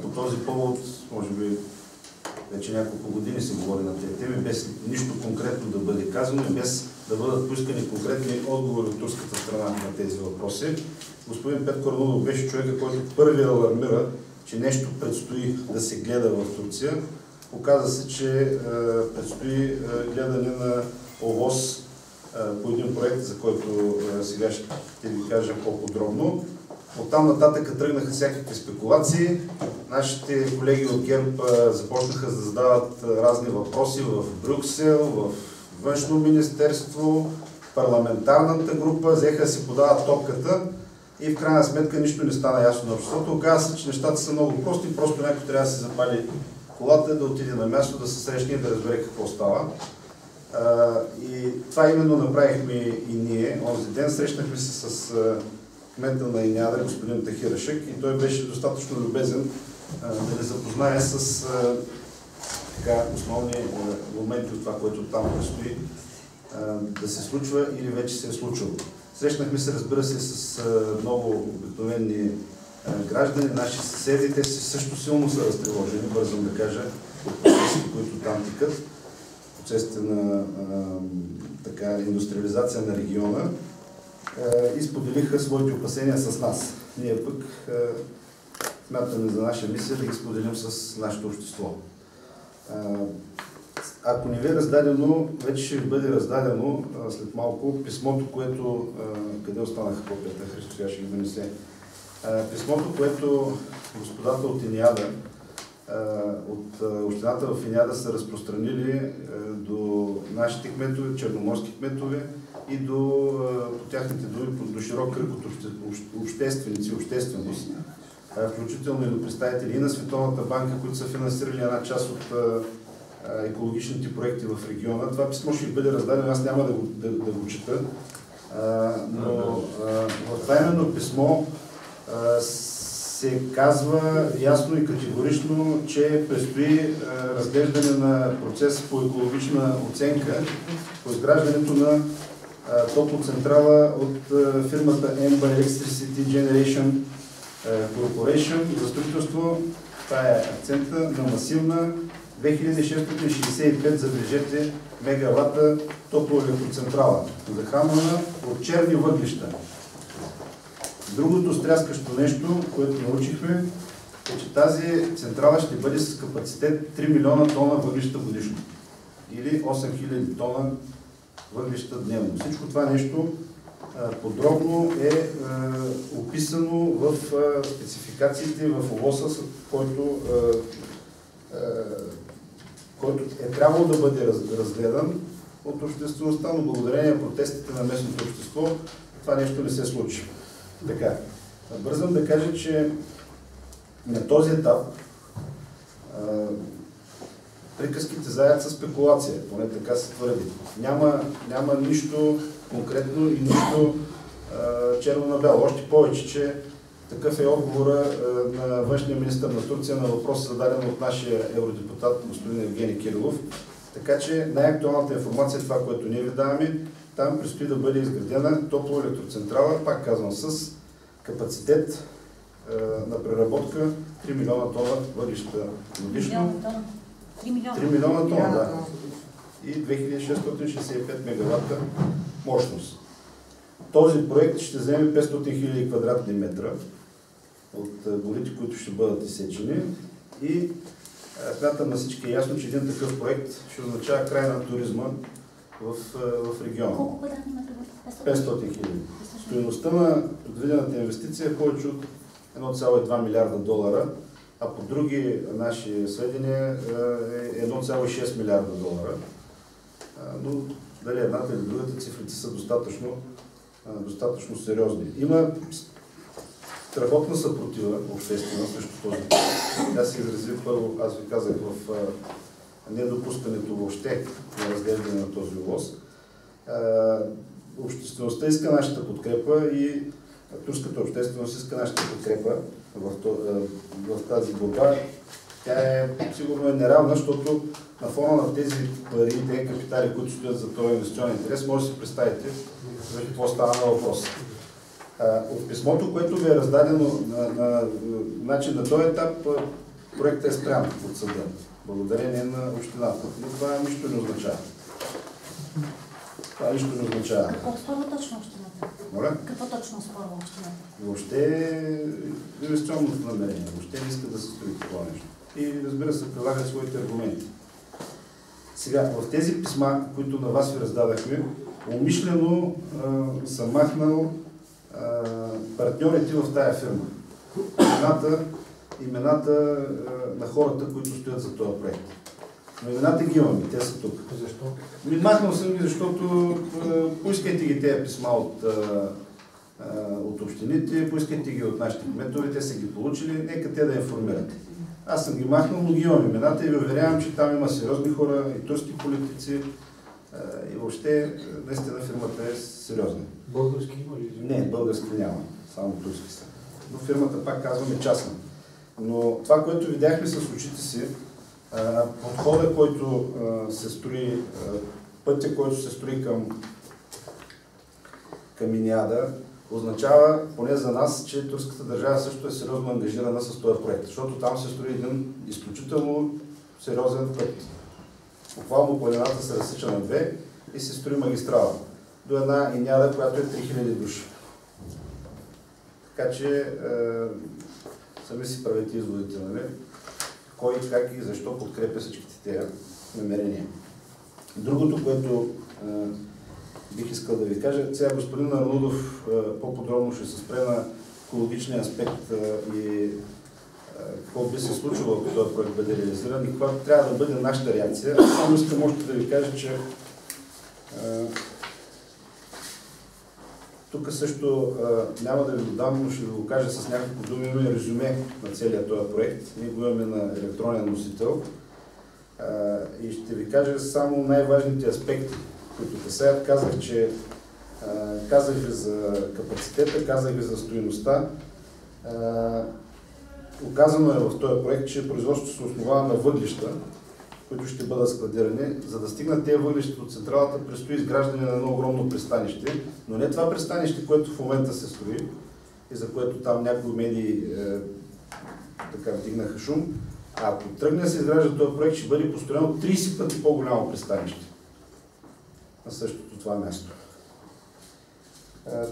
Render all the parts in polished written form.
По този повод, може би, вече няколко години се говори на тези теми, без нищо конкретно да бъде казано и без да бъдат поискани конкретни отговори от турската страна на тези въпроси. Господин Петко Арнаудов беше човека, който първи алармира, че нещо предстои да се гледа в Турция. Оказа се, че предстои гледане на ОВОС по един проект, за който сега ще ви кажа по-подробно. Оттам нататък тръгнаха всякакви спекулации. Нашите колеги от ГЕРБ започнаха да задават разни въпроси в Брюксел, в Външно министерство, парламентарната група, взеха да си подават топката и в крайна сметка нищо не стана ясно на обществото. Оказа се, че нещата са много прости, просто някой трябва да се запали колата, да отиде на място, да се срещне и да разбере какво става. И това именно направихме и ние. Онзи ден срещнахме се с кмета на Иняда, господин Тахирашек, и той беше достатъчно любезен да ни запознае с основни моменти от това, което там предстои да се случва или вече се е случило. Срещнахме се, разбира се, с много обикновени граждани, наши съседи, те също силно са разтревожени, бързам да кажа, от процесите, които там текат, процесите на индустриализация на региона, и споделиха своите опасения с нас. Ние пък смятаме за наша мисия да ги споделим с нашето общество. Ако не ви е раздадено, вече ще ви бъде раздадено след малко писмото, което... Къде останаха копията? Христо сега ще ги донесе. Писмото, което господата от Иняда, от общината в Иняда са разпространили до нашите кметове, черноморски кметове и до тяхните думи, до широк кръг от общественици, общественост, включително и до представители и на Световната банка, които са финансирали една част от екологичните проекти в региона. Това писмо ще бъде раздадено, аз няма да го чета, но в това именно писмо се казва ясно и категорично, че предстои разглеждане на процес по екологична оценка по изграждането на топлоцентрала от фирмата Emba Electricity Generation Corporation за строителство. Това е акцента на масивна 2665, забележете, мегавата топлоелектроцентрала, захранвана от черни въглища. Другото стряскащо нещо, което научихме, е, че тази централа ще бъде с капацитет 3 милиона тона въглища годишно или 8000 тона въглища дневно. Всичко това нещо подробно е описано в спецификациите в ОВОС, който е трябвало да бъде разгледан от обществеността, но благодарение на протестите на местното общество това нещо не се случи. Така, бързам да кажа, че на този етап приказките заедат със спекулация, поне така се твърди. Няма нищо конкретно и нищо черно на бяло. Още повече, че такъв е отговора на външния министър на Турция на въпрос, зададен от нашия евродепутат господин Евгений Кирилов. Така че най-актуалната информация е това, което ние ви даваме. Там предстои да бъде изградена топлоелектроцентрала, пак казвам, с капацитет на преработка 3 милиона тона въглища годишно. 3 милиона тона, да. И 2665 мегаватта мощност. Този проект ще вземе 500 000 квадратни метра от горите, които ще бъдат изсечени, и смятам на всички е ясно, че един такъв проект ще означава край на туризма в региона. Колко квадратни метра? 500 000. Стойността на предвидената инвестиция е повече от 1,2 милиарда долара, а по други наши сведения е 1,6 милиарда долара. Но дали едната или другата, цифрите са достатъчно сериозни. Има страхотна съпротива обществена срещу този. Тя се изрази първо, аз ви казах, в недопускането въобще на разглеждане на този ОВОС. Обществеността иска нашата подкрепа и турската общественост иска нашата подкрепа в тази борба. Тя е сигурно неравна, защото на фона на тези пари и тези капитали, които стоят за този инвестиционен интерес, може да си представите за какво става на въпрос. От писмото, което ви е раздадено на този етап, проектът е спрян от съда, благодарение на общината. Но това нищо не означава. Това нищо не означава. Какво спорва точно общината? Моля? Какво точно спорва общината? Въобще инвестиционното намерение. Въобще не иска да се строи такова нещо. И разбира се, прилагат своите аргументи. Сега, в тези писма, които на вас ви раздадахме, умишлено съм махнал партньорите в тая фирма. Имената на хората, които стоят за този проект. Но имената ги имаме, те са тук. Защо? Махнал съм ги, защото поискайте ги тези писма от общините, поискайте ги от нашите кметове, те са ги получили, нека те да информират. Аз съм ги махнал, но ги имам имената и ви уверявам, че там има сериозни хора, и турски политици, и въобще наистина фирмата е сериозна. Български има ли? Не, български няма, само турски са. Но фирмата, пак казваме, частна. Но това, което видяхме с очите си, подхода, който се строи, пътя, който се строи към Иниада, означава, поне за нас, че турската държава също е сериозно ангажирана с този проект, защото там се строи един изключително сериозен път. Буквално планината се разсича на две и се строи магистрала до една Иниада, която е 3000 души. Така че сами си правите изводите, нали? Кой, как и защо подкрепя всичките тези намерения. Другото, което бих искал да ви кажа, сега господин Арнудов по-подробно ще се спре на екологичния аспект и какво би се случило, ако този проект бъде реализиран и каква трябва да бъде нашата реакция. Само искам още да ви кажа, че тук също няма да ви го дам, но ще ви го кажа с няколко думи. Имаме резюме на целият този проект. Ние го имаме на електронен носител. И ще ви кажа само най-важните аспекти, които касаят. Казах ви за капацитета, казах ви за стойността. Оказано е в този проект, че производството се основава на въглища, които ще бъдат складирани. За да стигнат тези въглища от централата, предстои изграждане на едно огромно пристанище, но не това пристанище, което в момента се строи и за което там някои медии така вдигнаха шум. А ако тръгне да се изгражда този проект, ще бъде построено 30 пъти по-голямо пристанище на същото това място.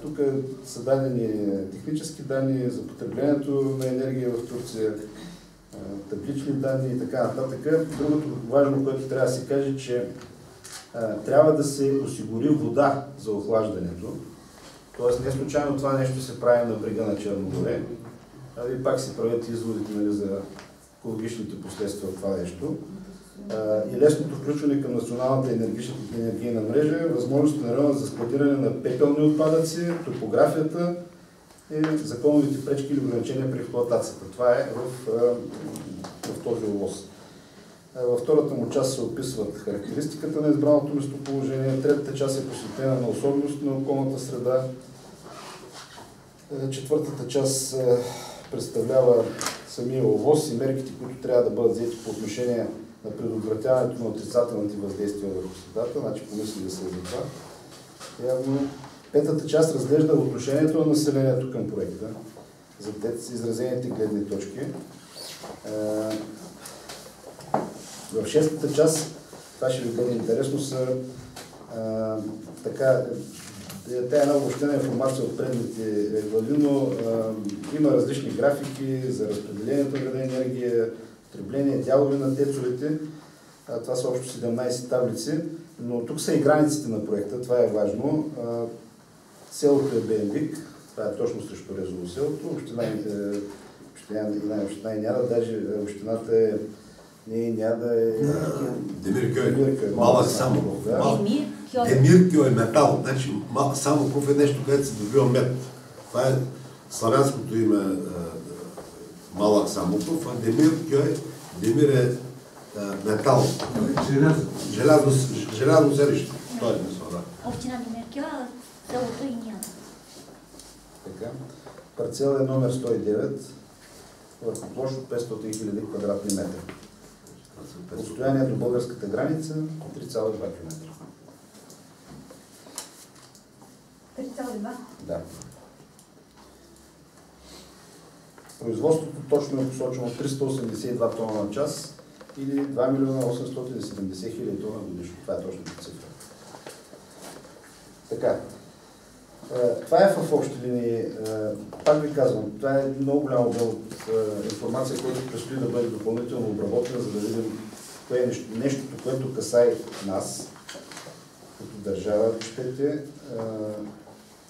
Тук са дадени технически данни за потреблението на енергия в Турция, таблични данни и така нататък. Другото важно, което трябва да се каже, че трябва да се осигури вода за охлаждането. Тоест не случайно това нещо се прави на брега на Черно море. Вие пак си правите изводите, нали, за екологичните последствия от това нещо. И лесното включване към националната енергийна мрежа, възможности на района за складиране на пепелни отпадъци, топографията и законовите пречки или ограничения при експлоатацията. Това е в този ОВОС. Във втората му част се описват характеристиката на избраното местоположение, третата част е посветена на особености на околната среда, четвъртата част представлява самия ОВОС и мерките, които трябва да бъдат взети по отношение на предотвратяването на отрицателните въздействия върху средата, значи помислили се за това. Явно петата част разглежда отношението на населението към проекта, за изразените гледни точки. В шестата част, това ще ви бъде интересно, са така, тя е една обобщена информация от предните глави, но има различни графики за разпределението на енергия, потребление, дялове на тецовете. Това са общо 17 таблици, но тук са и границите на проекта, това е важно. Селото е Бенвик, това е точно срещу Резово селото, община Иниада, даже общината е Демир Кьой, Малък Самоков. Демир Кьой е метал, значи Самоков е нещо, където се добива мед. Това е славянското име Малък Самоков, а Демир Кьой, Демир е метал. Желязно селище. Това е мисъл, да. Община Демир Кьой, селото Иниада. Така. Парцел е номер 109, върху площ от 500 000 квадратни метра. Отстояние до българската граница 3,2 км. 3,2? Да. производството точно е посочено 382 тона на час или 2 милиона 870 хиляди тона годишно. Това е точната цифра. Така. Това е в общи линии. Пак ви казвам, това е много голям обем от информация, която предстои да бъде допълнително обработена, за да видим кое е нещото, което касае нас, като държава, щете.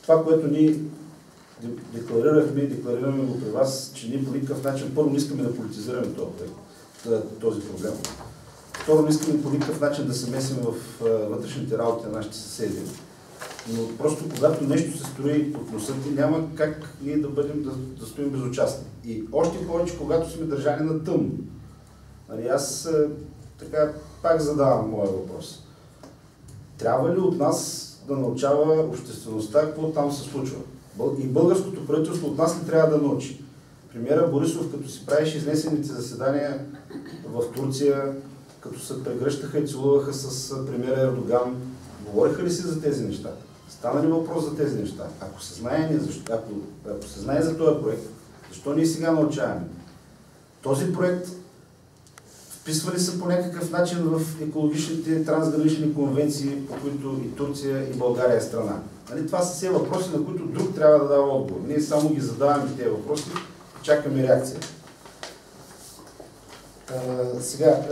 Това, което ние декларираме го при вас, че ние по никакъв начин, първо, не искаме да политизираме този проблем. Второ, не искаме по никакъв начин да се месим в вътрешните работи на нашите съседи. Но просто когато нещо се строи под носа ти, няма как ние да стоим безучастни. И още повече, когато сме държани на тъмно. Аз така пак задавам моя въпрос. Трябва ли от нас да научава обществеността какво там се случва? И българското правителство от нас не трябва да научи. Премиера Борисов, като си правиш изнесените заседания в Турция, като се прегръщаха и целуваха с премиера Ердоган, говориха ли си за тези неща? Стана ли въпрос за тези неща? Ако се знае за този проект, защо ние сега научаваме? Този проект вписва ли се по някакъв начин в екологичните трансгранични конвенции, по които и Турция, и България е страна? Това са все въпроси, на които друг трябва да дава отговор. Ние само ги задаваме тези въпроси, чакаме реакция. Сега,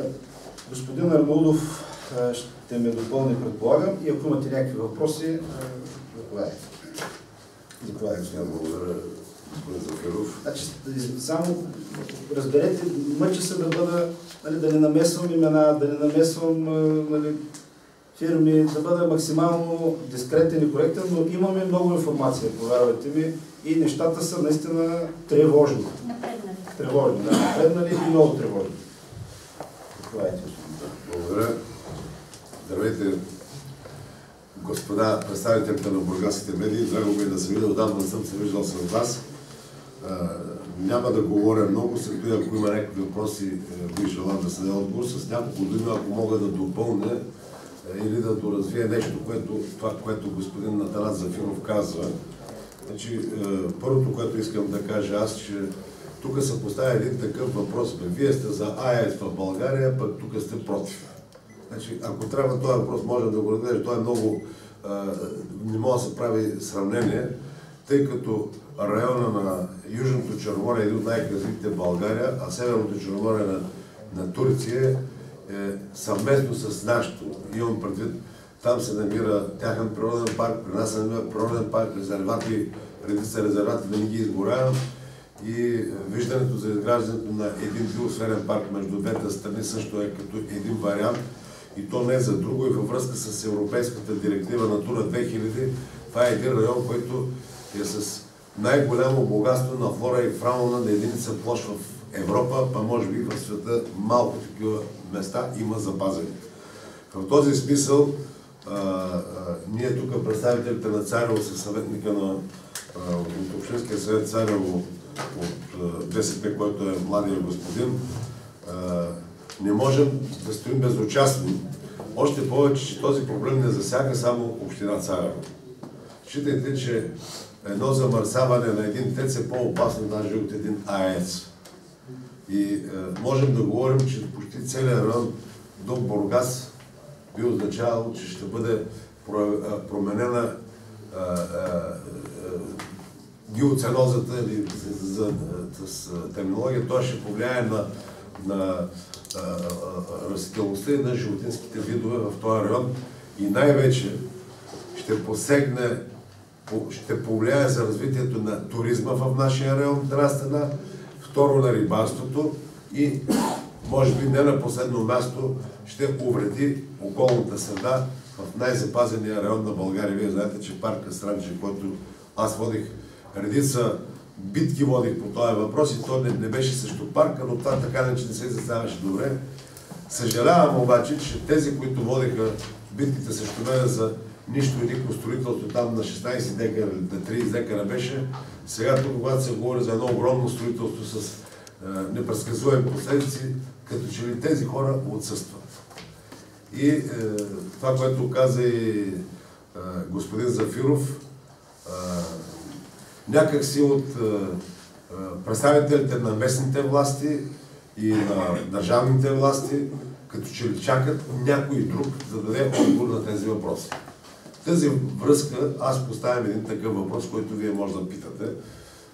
господин Арнаудов ще ме допълни, предполагам, и ако имате някакви въпроси, заповядайте. Благодаря, господин Зафиров. Значи, само разберете, мъча се да бъда, да не намесвам имена, да не намесвам фирми, да бъда максимално дискретен и коректен, но имаме много информация, повярвайте ми, и нещата са наистина тревожни. Напреднали. Тревожни, да, напреднали и много тревожни. Благодаря. Здравейте, господа представителите на бургаските медии. Драго ми е да се видя, отдавна не съм се виждал с вас. Няма да говоря много, след това, ако има някакви въпроси, бих желал да се даде отговор. С няколко думи, ако мога да допълня или да доразвия нещо, това, което господин Атанас Зафиров казва. Значи, първото, което искам да кажа аз, че тук се поставя един такъв въпрос. Вие сте за АЕЦ в България, пък тук сте против. Значи, ако трябва този въпрос, можем да го разгледаме. Това е много... не може да се прави сравнение, тъй като района на Южното Черноморие е един от най-развитите в България, а Северното Черноморие на Турция е съвместно с нашето. Имам предвид, там се намира тяхен природен парк, при нас се намира природен парк, резервати, редица резервати, да не ги изгорявам. И виждането за изграждането на един биосферен парк между двете страни също е като един вариант. И то не е за друго, и във връзка с Европейската директива Натура 2000. Това е един район, който е с най-голямо богатство на флора и фауна на единица площ в Европа, па може би в света малко такива места има запазени. В този смисъл, ние тук представителите на Царево са съветника от Общинския съвет Царево от БСП, който е младия господин, не можем да стоим безучастни. Още повече, че този проблем не засяга само община Царево. Считайте, че едно замърсяване на един ТЕЦ е по-опасно даже от един АЕЦ. И можем да говорим, че почти целият район до Бургас би означавало, че ще бъде променена геоценозата или с терминология. Това ще повлияе на растителността и на животинските видове в този район и най-вече ще посегне, ще повлияе за развитието на туризма в нашия район, от една страна, второ на рибарството и може би не на последно място ще увреди околната среда в най-запазения район на България. Вие знаете, че парка Странджа, който аз водих редица битки по този въпрос и то не беше също парка, но това така не се заставаше добре. Съжалявам обаче, че тези, които водиха битките срещу мен за нищо велико строителство там на 16 декара, на 30 декара беше, сега тук, когато се говори за едно огромно строителство с непредсказуеми последици, като че ли тези хора отсъстват. И това, което каза и господин Зафиров, някак си от представителите на местните власти и на държавните власти, като че ли чакат някой друг да даде отговор на тези въпроси. В тази връзка аз поставям един такъв въпрос, който вие може да питате.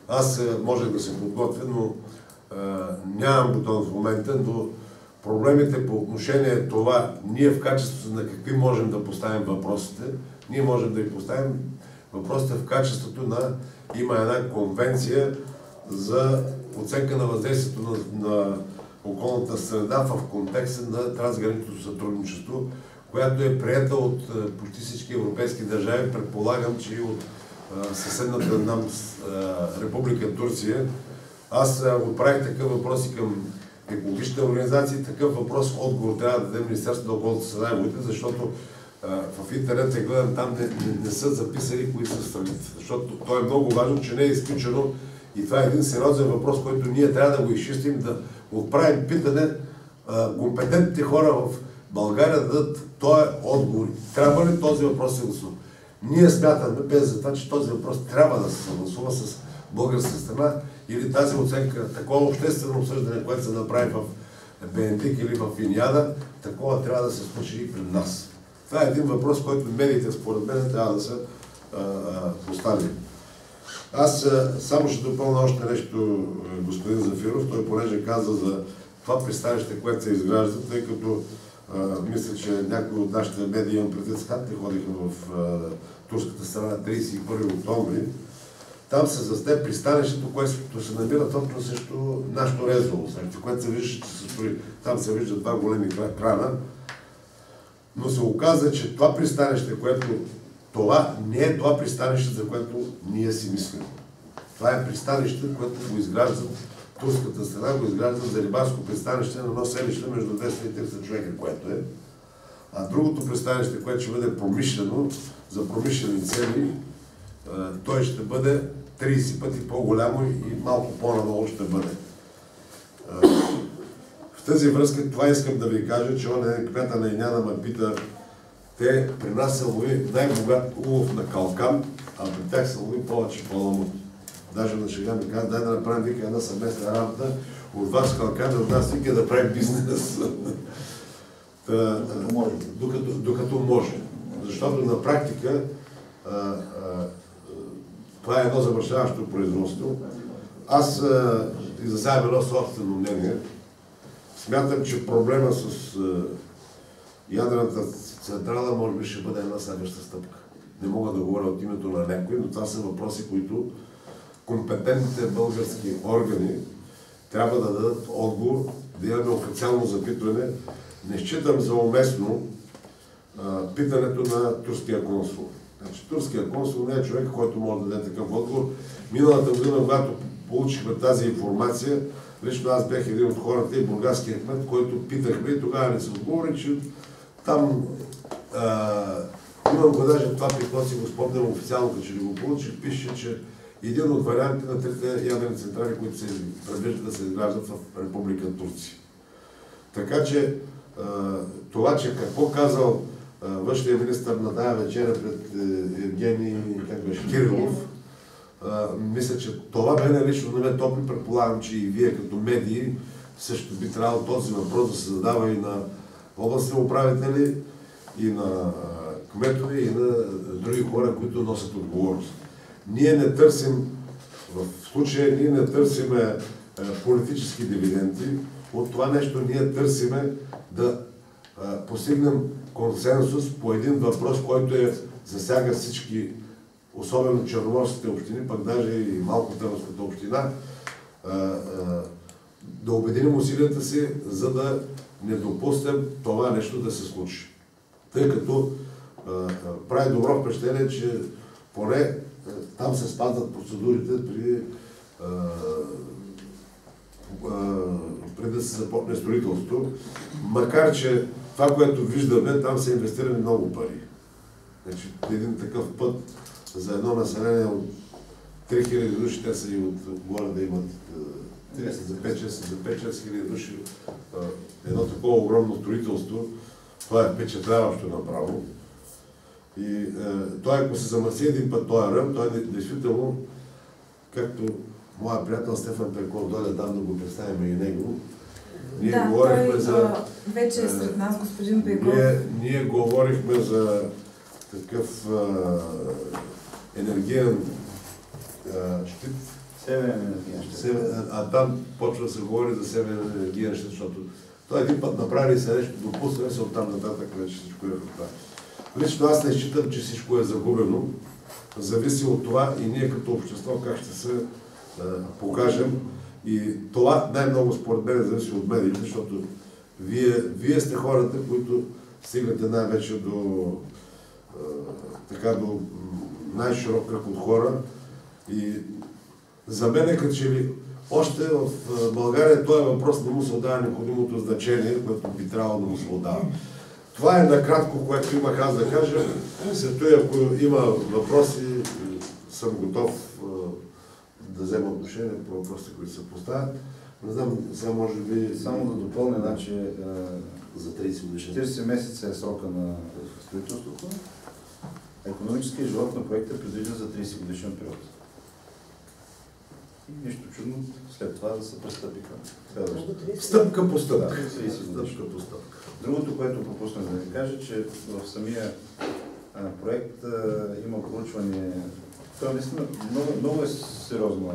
Аз можех да се подготвя, но нямам бутон в момента, но проблемите по отношение това, ние в качеството на какви можем да поставим въпросите, ние можем да ви поставим въпросите в качеството на има една конвенция за оценка на въздействието на околната среда в контекста на трансграничното сътрудничество, която е приета от почти всички европейски държави, предполагам, че и от съседната нам Република Турция. Аз отправих такъв въпрос и към екологичните организации, такъв въпрос отговор трябва да даде Министерството на околната среда и водите, защото в интернет се гледам, там не са записали кои са страните. Защото то е много важно, че не е изключено и това е един сериозен въпрос, който ние трябва да го изчистим, да отправим питане компетентните хора в България да дадат този отговор. Трябва ли този въпрос да се гласува? Ние смятаме, без за това, че този въпрос трябва да се съгласува с българска страна или тази оценка, такова обществено обсъждане, което се направи в Бенедик или в Иниада, такова трябва да се случи и пред нас. Това е един въпрос, който медиите, според мен, трябва да са поставили. Аз само ще допълня още нещо, господин Зафиров. Той понеже каза за това пристанище, което се изгражда, тъй като мисля, че някои от нашите медии, имам предвид, скатни ходиха в турската страна 31 октомври. Там се засте пристанището, което се намира точно срещу нашето резово, срещу което се вижда, че се строи. Там се вижда два големи крана. Но се оказа, че това пристанище, което това не е това пристанище, за което ние си мислим. Това е пристанище, което го изграждат турската страна, го изграждат за рибарско пристанище на едно селище между 200 и 300 човека, което е. А другото пристанище, което ще бъде промишлено, за промишлени цели, той ще бъде 30 пъти по-голямо и малко по-надолу ще бъде. В тази връзка това искам да ви кажа, че он кмета на Иняда ме пита, те при нас се лови най-богат улов на калкан, а при тях се лови повече паламут. Даже на шега ми каза, дай да направим вика една съвместна работа, от вас калкан, от нас вика да правим бизнес. Докато може. Защото на практика това е едно завършаващо производство. Аз изразявам едно собствено мнение. Смятам, че проблема с ядрената централа може би ще бъде една следваща стъпка. Не мога да говоря от името на някой, но това са въпроси, които компетентните български органи трябва да дадат отговор, да имаме официално запитване. Не считам за уместно питането на турския консул. Значи, турския консул не е човек, който може да даде такъв отговор. Миналата година, когато получихме тази информация, лично аз бях един от хората и бургаския кмет, който питахме и тогава не се отговори, че там имам го даже това писмо, си го спомням официално, като че ли го получих, пише, че един от вариантите на трите ядрени централи, които се предвиждат да се изграждат в Република Турция. Така че това, че какво казал външния министър на тая вечеря пред Евгений Кирилов, мисля, че това мене лично не ме топли. Предполагам, че и вие като медии също би трябвало този въпрос да се задава и на областни управители, и на кметове, и на други хора, които носят отговорност. Ние не търсим, в случая ние не търсиме политически дивиденти. От това нещо ние търсиме да постигнем консенсус по един въпрос, който засяга всички, особено черноморските общини, пък даже и малко Търновската община, да обединим усилията си, за да не допуснем това нещо да се случи. Тъй като прави добро впечатление, че поне там се спазват процедурите преди да се започне строителство, макар че това, което виждаме, там са инвестирани много пари. Значи, един такъв път за едно население от 3000 души, те са и от горе да имат за 5-6 хиляди души. Едно такова огромно строителство, това е впечатляващо направо. И той, ако се замърси един път този ръм, той действително, както моя приятел Стефан Пеков дойде там да го представим и него. Ние да, говорихме той за... вече е сред нас, господин Пеков. Ние говорихме за такъв енергиен щит. Северен енергиен щит. А там почва да се говори за северен енергиен щит, защото той един път направи се нещо, допусна се оттам нататък, вече всичко е в това. Лично аз не считам, че всичко е загубено. Зависи от това и ние като общество как ще се покажем. И това най-много според мен зависи от медиите, защото вие сте хората, които стигнете най-вече до най-широк кръг от хора. И за мен е като че ли още в България този въпрос не му се отдава необходимото значение, което би трябвало да му се отдава. Това е накратко, което имах аз да кажа. След това, ако има въпроси, съм готов да взема отношение по въпросите, които се поставят. Не знам, сега може би... Само да допълня, значи за 30 годишни. 40 месеца е срока на строителството. Икономическият живот на проекта е предвиден за 30 годишен период. И нищо чудно след това да се пристъпи към следващата. Стъпка по стъпка. Да, стъпка по стъпка. Другото, което пропуснах да ви кажа, че в самия проект има проучване. Това наистина много е сериозно.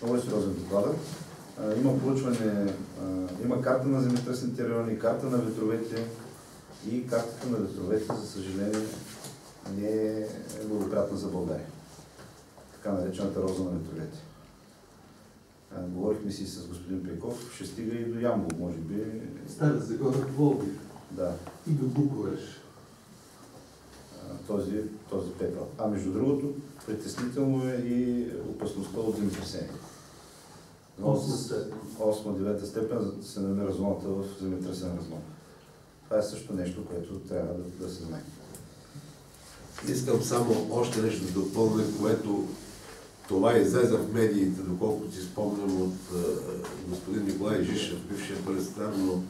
Много е сериозен доклад. Има проучване, има карта на земетръсните райони, карта на ветровете и картата на ветровете, за съжаление, не е благоприятна за България. Така наречената роза на ветровете. Говорихме си с господин Пеков, ще стига и до Ямбол, може би. Стара Загора, Пловдив. Да. И до Буковеш. Този пепел. Между другото, притеснително е и опасността от земетресение. 8-9 степен се намира зоната в земетресен разлом. Това е също нещо, което трябва да се знае. Искам само още нещо да допълня, което това излезе в медиите, доколкото си спомням от господин Николай Жишев, бившия пресекретар, но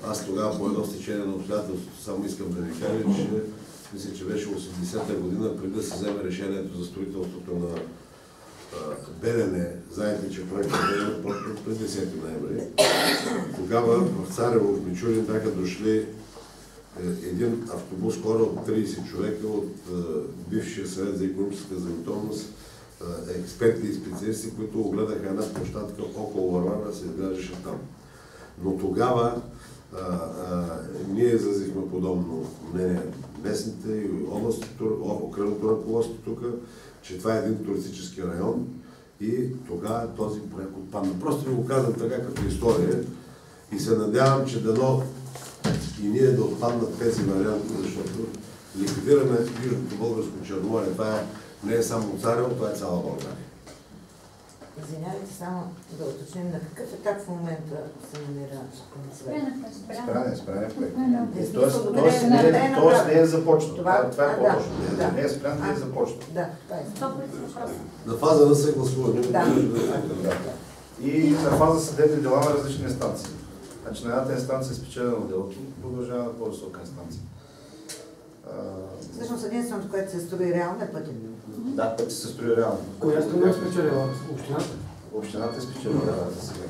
аз тогава по едно стечение на обстоятелството само искам да ви кажа, че мисля, че беше 80-та година, преди да се вземе решението за строителството на Белене. Знаете, че проектът Белене почва през 10 ноември. Тогава в Царево, в Мичурин бяха дошли един автобус хора от 30 човека от бившия съвет за икономическа готовност, експерти и специалисти, които огледаха една площадка около Варвара, се изграждаше там. Но тогава ние изразихме подобно мнение. Местните и окръжното ръководство тук, че това е един туристически район и тогава този проект отпадна. Просто ви го казвам така като история и се надявам, че дано и ние да отпаднат тези варианти, защото ликвидираме Южното българско Черноморие. Това не е само Царево, това е цяла България. Извинявайте, само да уточним на какъв етап в момента се намира комисията? Спряне проект. Тоест не е започнато. Това е по-точно. Не е спрян, не е започнато. На фаза на съгласуване. И на фаза съдебни дела на различни инстанции. Значи на едната инстанция е спечелено делото, продължава на по-висока инстанция. Всъщност единственото, което се строи реално е пътен. Да, пътят се строи реално. Коя страна е спечелила? Общината? Общината е спечелила, да, сега.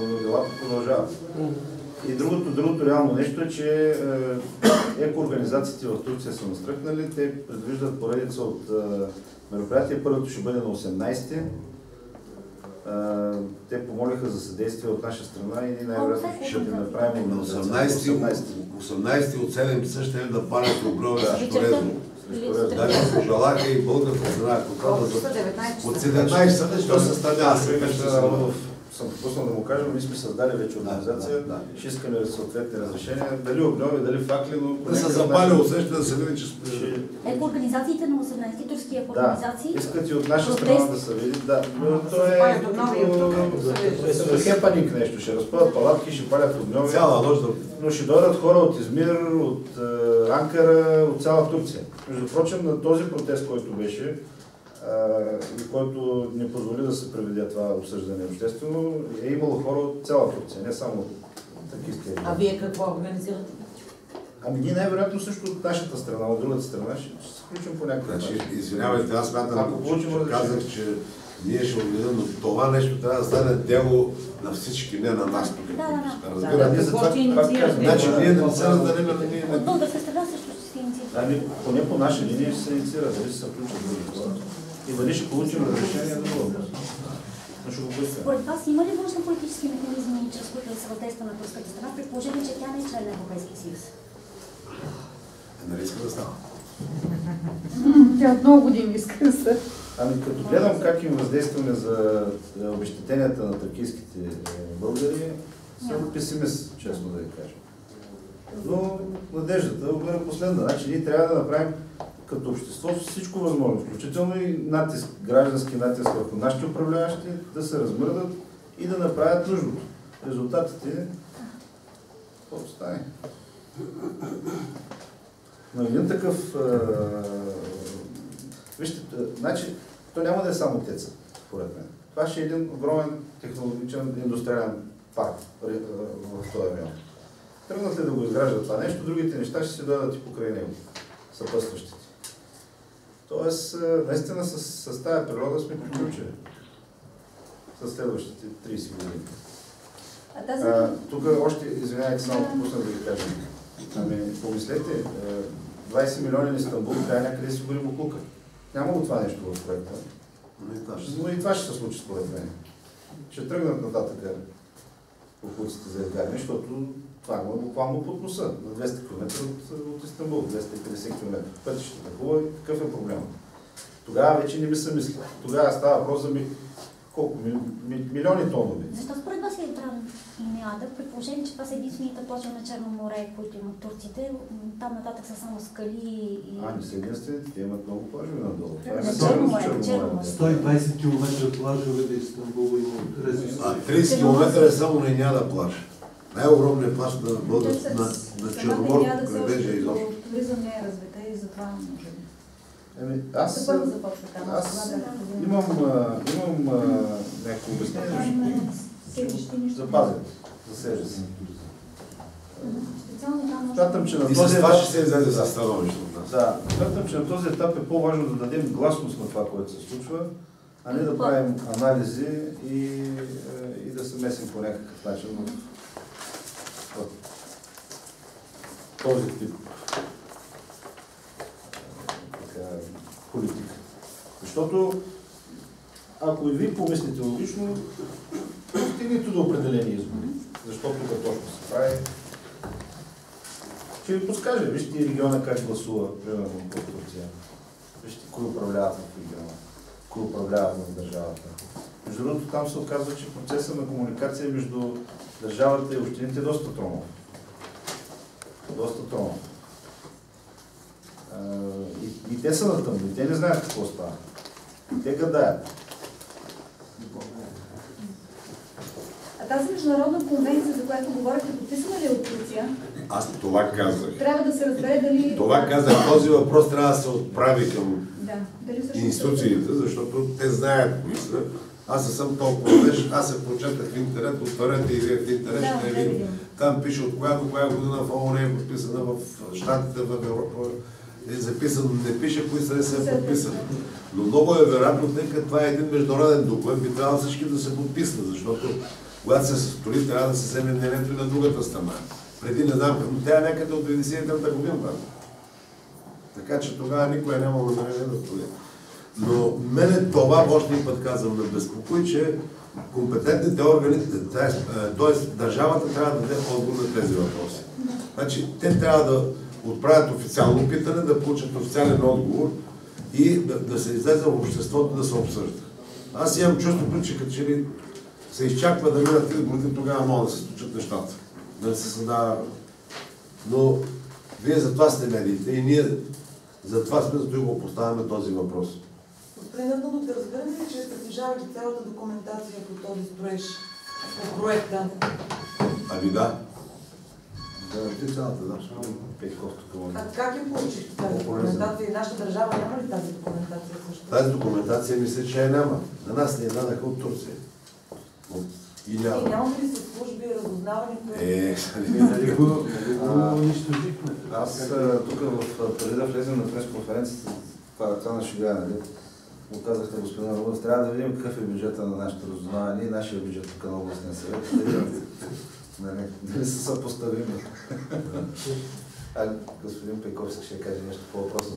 Но делата продължават. И другото реално нещо е, че екоорганизациите в Турция са настръхнали. Те предвиждат поредица от мероприятия. Първото ще бъде на 18-ти. Те помолиха за съдействие от наша страна и ние най-вероятно ще ги направим на 18-ти от 7 часа ще да палят огромни срещу Резно. Даже пожелаха и българска страна, от 17 часа, защото се стане. Съм пропуснал да му кажа, ние сме създали вече организация, ще искаме съответни разрешения, дали огньови, дали факли, но... Да се запали усеща да се види, че... Екоорганизациите на 18-ти турски екоорганизации. Да, искат и от наша страна да се види. Да, но то е като хепаник нещо. Ще разпъват палатки, ще палят огньови. Цяла нощ. Но ще дойдат хора от Измир, от Анкара, от цяла Турция. Между прочим, на този протест, който беше, и който не позволи да се преведе това обсъждане обществено, е имало хора от цяла Турция, не само от такива. А вие какво организирате? Ние най-вероятно също от нашата страна, от другата страна, ще се включим по някакъв начин. Извинявайте, аз смятам, че казах, че Ние ще отгледам, но това нещо трябва да стане дело на всички, не на нас тук. Разбирате? Значи ние да не се разделим. От българска страна също ще се инициира. Поне по наша линия ще се инициира, дали ще се включат други хора. И дали ще получим разрешение на въпрос. Според вас има ли външно-политически механизми, чрез които да се въздейства на турската страна, при положение, че тя не е член на Европейския съюз? Нали иска да става? Тя от много години иска да се. Като гледам как им въздействаме за обезщетенията на тракийските българи, съм песимист, честно да ви кажа. Но надеждата умира последна. Значи ние трябва да направим като общество всичко възможно, включително и натиск, граждански натиск върху нашите управляващи, да се размърдат и да направят нужното. Резултатите какво стане? Но един такъв... Вижте, значи, то няма да е само ТЕЦ-а, според мен. Това ще е един огромен технологичен индустриален парк в този район. Тръгнат ли да го изграждат това нещо, другите неща ще се дадат и покрай него, съпътстващите. Тоест, наистина с тази природа сме приключили с следващите 30 години. Тук още, извинявайте, само пропуснах да ви кажа. Помислете, 20 милиона Истанбул, трябва някъде си гори буклука. Няма го това нещо в проекта. Но и това ще се случи според мен. Ще тръгнат нататък буклуците за изгаряне, защото това е буквално под носа, на 200 км от Истанбул, 250 км. Пътищата хубаво и какъв е проблем? Тогава вече не ми се мисли. Тогава става въпрос за колко? Милиони тонове. Защо според вас е правен линията, при положение, че това са единствените плажове на Черно море, които имат турците, там нататък са само скали и... Не са единствените, те имат много плажове надолу. Черно море. 120 км плажове до Истанбул има развитие. 30 км е само Линяда плаж. Най-огромният плаж да бъдат на Черномор, крайбрежие изобщо. Туризъм не е развита и затова може би. Аз имам някакво обяснение, запазят, засежда се. Смятам, че на този етап ще се излезе със становище от нас. Да, смятам, че на този етап е по-важно да дадем гласност на това, което се случва, а не да правим анализи и да се месим по някакъв начин в този тип политика. Защото, ако и вие помислите логично, стигнете до определени избори. Защото тук точно се прави. Ще ви подскаже, вижте региона как гласува, примерно в Турция. Вижте кои управляват в региона, кои управляват в държавата. Между другото, там се оказва, че процесът на комуникация между държавата и общините е доста тромав. Доста тромав. И те са на тъмно, и те не знаят какво става. И те гадаят. Тази международна конвенция, за която говорихте, подписана ли е от Турция? Аз това казах. Трябва да се разбере дали... Това казах, този въпрос трябва да се отправи към дали институциите, защото те знаят кои са. Аз не съм толкова веж, аз се прочетах в интернет, отворете и вие в интернет ще видим. Там пише от коя до коя година в ООН е подписана, в Щатите, в Европа е записано, не пише кои са се подписани. Но много е вероятно, тъй като това е един международен документ, би трябвало всички да се подписват, защото когато се състои, трябва да се вземе мнението и на другата страна. Преди не знам, но тя е някъде от 93-та година. Така че тогава никой няма намерение да строи. Но мене това, още един път казвам, ме безпокои, че компетентните органи, т.е. държавата трябва да даде отговор на тези въпроси. Значи, те трябва да отправят официално питане, да получат официален отговор и да се излезе в обществото да се обсъжда. Аз имам чувството, че като че ли се изчаква да минат 3 години, тогава могат да се случат нещата. Да се създава. Но вие за това сте медиите и ние за това сме, зато и го поставяме този въпрос. Господин Антонов, да разбираме ли, че притежавате цялата документация по този строеж, по проекта? Ами да. Да, цялата, да. Как я получихте тази документация и нашата държава няма ли тази документация също? Тази документация мисля, че я няма. На нас не я дадаха от Турция. И няма ли са служби, разузнаването? Нали го унищожихме. Аз тук, преди да влезем на пресконференцията, това на шега, нали? го казах на господин Рудов, трябва да видим какъв е бюджета на нашето разузнаване и нашия бюджет тук на областния съвет. Дали са съпоставими. Господин Пейков ще каже нещо по въпроса.